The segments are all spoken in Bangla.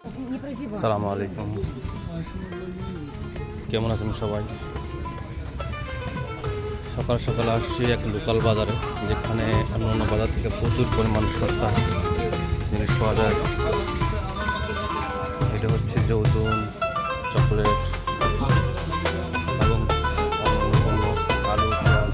আসসালামু আলাইকুম, কেমন আছেন সবাই? সকাল সকাল আসছি এক লোকাল বাজারে, যেখানে অন্য বাজার থেকে প্রচুর পরিমাণ সস্তা জিনিস পাওয়া যায়। এটা হচ্ছে যৌতুন, চকলেট এবং অন্য আলু, পেঁয়াজ।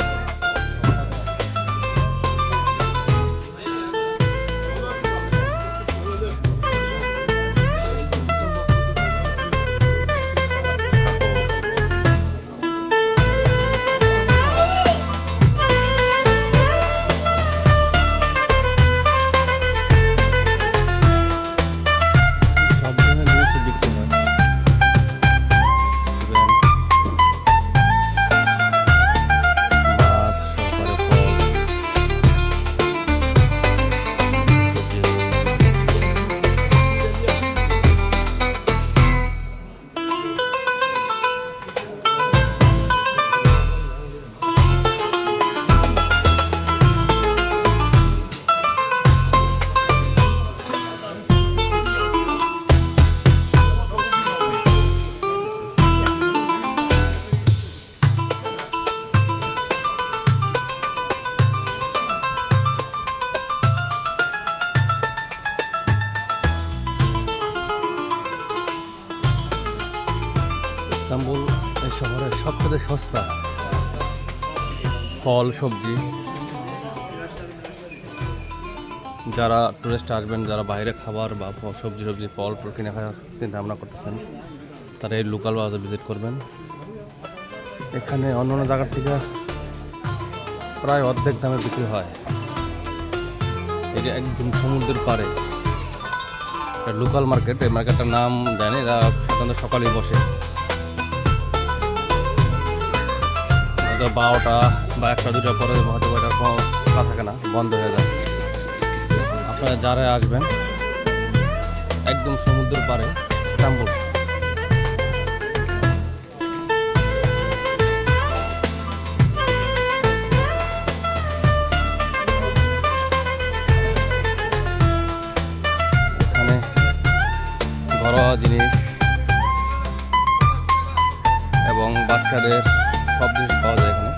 ইস্তাম্বুল এই শহরের সবচেয়ে সস্তা ফল সবজি। যারা টুরিস্ট আসবেন, যারা বাইরে খাবার বা সবজি ফল কিনে খাওয়ার চিন্তা ভাবনা করতেছেন, তারা এই লোকাল বাজার ভিজিট করবেন। এখানে অন্য অন্য জায়গার থেকে প্রায় অর্ধেক দামে বিক্রি হয়। এটা একদম সমুদ্রের পাড়ে লোকাল মার্কেট। এই মার্কেটটার নাম জানি, এরা সাধারণত সকালেই বসে 12টা বা 1টা 2টা পরে হয়তো এটা খোলা থাকে না, বন্ধ হয়ে যায়। আপনারা যারা আসবেন একদম সমুদ্রের পাড়ে ইস্তাম্বুল। এখানে ঘরোয়া জিনিস এবং বাচ্চাদের সব জিনিস পাওয়া যায় এখানে।